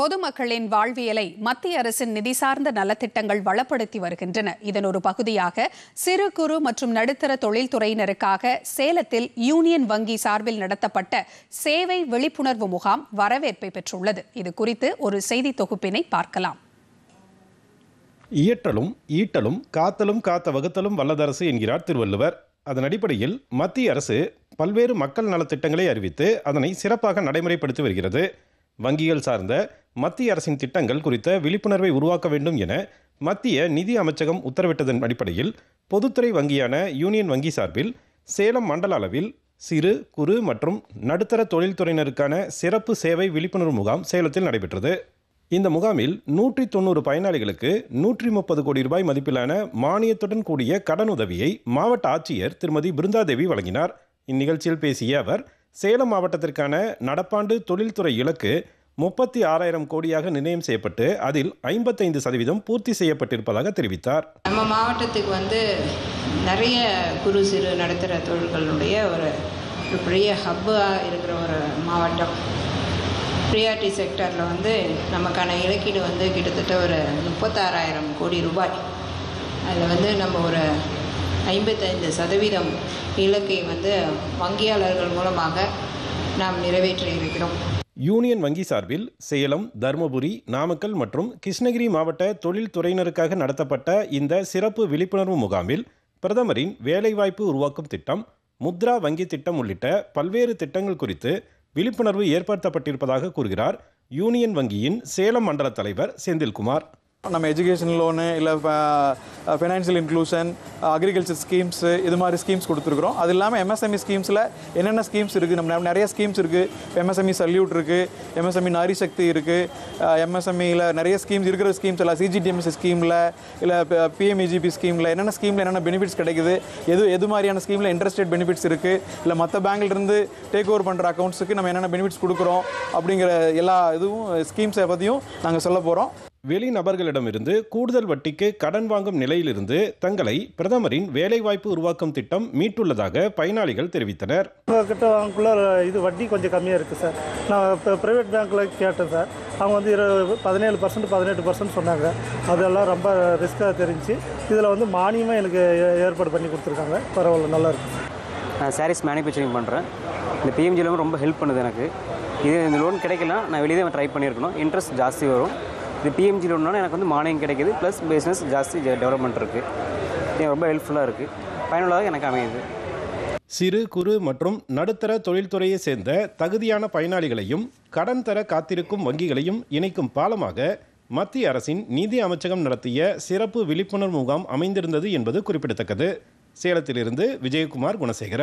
பொதுமக்களின் வாழ்வியலை மத்திய அரசின் நிதி சார்ந்த நலத்திட்டங்கள் வளப்படுத்தி வருகின்றன. இதன் ஒரு பகுதியாக சிறு குறு மற்றும் நடுத்தர தொழில்துறையினருக்காக சேலத்தில் யூனியன் வங்கி சார்பில் நடத்தப்பட்ட சேவை விழிப்புணர்வு முகாம் வரவேற்பை பெற்றுள்ளது. இது குறித்து ஒரு செய்தி தொகுப்பினை பார்க்கலாம். இயற்றலும் ஈட்டலும் காத்தலும் காத்த வகுத்தலும் வல்லதரசு என்கிறார் திருவள்ளுவர். அதன் அடிப்படையில் மத்திய அரசு பல்வேறு மக்கள் நலத்திட்டங்களை அறிவித்து அதனை சிறப்பாக நடைமுறைப்படுத்தி வருகிறது. வங்கிகள் சார்ந்த மத்திய அரசின் திட்டங்கள் குறித்த விழிப்புணர்வை உருவாக்க வேண்டும் என மத்திய நிதி அமைச்சகம் உத்தரவிட்டதன் அடிப்படையில் பொதுத்துறை வங்கியான யூனியன் வங்கி சார்பில் சேலம் மண்டல அளவில் சிறு குறு மற்றும் நடுத்தர தொழில்துறையினருக்கான சிறப்பு சேவை விழிப்புணர்வு முகாம் சேலத்தில் நடைபெற்றது. இந்த முகாமில் 190 பயனாளிகளுக்கு 130 கோடி ரூபாய் மதிப்பிலான மானியத்துடன் கூடிய கடன் உதவியை மாவட்ட ஆட்சியர் திருமதி பிருந்தாதேவி வழங்கினார். இந்நிகழ்ச்சியில் பேசிய அவர், சேலம் மாவட்டத்திற்கான நடப்பாண்டு தொழில்துறை இலக்கு 36,000 கோடியாக நிர்ணயம் செய்யப்பட்டு அதில் 55% பூர்த்தி செய்யப்பட்டிருப்பதாக தெரிவித்தார். நம்ம மாவட்டத்துக்கு நிறைய குறு சிறு நடுத்தர தொழில்களுடைய ஒரு பெரிய ஹப்பாக இருக்கிற ஒரு மாவட்டம். ப்ரியாரிட்டி செக்டரில் நமக்கான இலக்கீடு கிட்டத்தட்ட ஒரு 36,000 கோடி ரூபாய். அதில் நம்ம ஒரு 55% இலக்கை வங்கியாளர்கள் மூலமாக நாம் நிறைவேற்றி இருக்கிறோம். யூனியன் வங்கி சார்பில் சேலம், தருமபுரி, நாமக்கல் மற்றும் கிருஷ்ணகிரி மாவட்ட தொழில்துறையினருக்காக நடத்தப்பட்ட இந்த சிறப்பு விழிப்புணர்வு முகாமில் பிரதமரின் வேலைவாய்ப்பு உருவாக்கும் திட்டம், முத்ரா வங்கி திட்டம் உள்ளிட்ட பல்வேறு திட்டங்கள் குறித்து விழிப்புணர்வு ஏற்படுத்தப்பட்டிருப்பதாக கூறுகிறார் யூனியன் வங்கியின் சேலம் மண்டல தலைவர் செந்தில்குமார். நம்ம எஜுகேஷன் லோனு இல்லை ஃபைனான்ஷியல் இன்க்ளூஷன், அக்ரிகல்ச்சர் ஸ்கீம்ஸு, இது மாதிரி ஸ்கீம்ஸ் கொடுத்துருக்குறோம். அது இல்லாமல் எம்எஸ்எம்இ ஸ்கீம்ஸில் என்னென்ன ஸ்கீம்ஸ் இருக்குது, நம்ம நிறைய ஸ்கீம்ஸ் இருக்குது. எம்எஸ்எம்இ சல்யூட் இருக்குது, எம்எஸ்எம்இ நாரி சக்தி இருக்குது, எம்எஸ்எம்இயில் நிறைய ஸ்கீம்ஸ் இருக்கிற ஸ்கீம்ஸ் எல்லாம் சிஜிடிஎம்எஸ் ஸ்கீமில் இல்லை பிஎம்இஜிபி ஸ்கீமில் என்னென்ன ஸ்கீமில் என்னென்ன பெனிஃபிட்ஸ் கிடைக்குது, எது மாதிரியான ஸ்கீமில் இன்ட்ரெஸ்ட் ரேட் பெனிஃபிட்ஸ் இருக்குது, இல்லை மற்ற பேங்க்லேருந்து டேக் ஓவர் பண்ணுற அக்கௌண்ட்ஸுக்கு நம்ம என்னென்ன பெனிஃபிட்ஸ் கொடுக்குறோம் அப்படிங்கிற எல்லா இதுவும் ஸ்கீம்ஸை பற்றியும் நாங்கள் சொல்ல போகிறோம். வெளிநபர்களிடமிருந்து கூடுதல் வட்டிக்கு கடன் வாங்கும் நிலையிலிருந்து தங்களை பிரதமரின் வேலைவாய்ப்பு உருவாக்கும் திட்டம் மீட்டுள்ளதாக பயனாளிகள் தெரிவித்தனர். கிட்ட வாங்கக்குள்ள இது வட்டி கொஞ்சம் கம்மியாக இருக்குது சார். நான் இப்போ ப்ரைவேட் பேங்க்கில் கேட்டேன் சார். அவங்க 17% 18% சொன்னாங்க. அதெல்லாம் ரொம்ப ரிஸ்க்காக தெரிஞ்சு இதில் மானியமாக எனக்கு ஏற்பாடு பண்ணி கொடுத்துருக்காங்க. பரவாயில்ல, நல்லா இருக்குது. நான் சாரீஸ் மேனுஃபேக்சரிங் பண்ணுறேன். இந்த பிஎம்ஜி லோன் ரொம்ப ஹெல்ப் பண்ணுது எனக்கு. இந்த லோன் கிடைக்கலாம், நான் வெளியே ட்ரை பண்ணியிருக்கணும். இன்ட்ரெஸ்ட் ஜாஸ்தி வரும். இது பிஎம்ஜி லோன்னால எனக்கு மானியம் கிடைக்கிது, ப்ளஸ் பிஸ்னஸ் ஜாஸ்தி டெவலப்மெண்ட் இருக்குது. இது ரொம்ப ஹெல்ப்ஃபுல்லாக இருக்குது, பயனுள்ளதாக எனக்கு அமையுது. சிறு குறு மற்றும் நடுத்தர தொழில்துறையை சேர்ந்த தகுதியான பயனாளிகளையும் கடன் தர காத்திருக்கும் வங்கிகளையும் இணைக்கும் பாலமாக மத்திய அரசின் நிதி அமைச்சகம் நடத்திய சிறப்பு விழிப்புணர்வு முகாம் அமைந்திருந்தது என்பது குறிப்பிடத்தக்கது. சேலத்திலிருந்து விஜயகுமார், குணசேகரன்.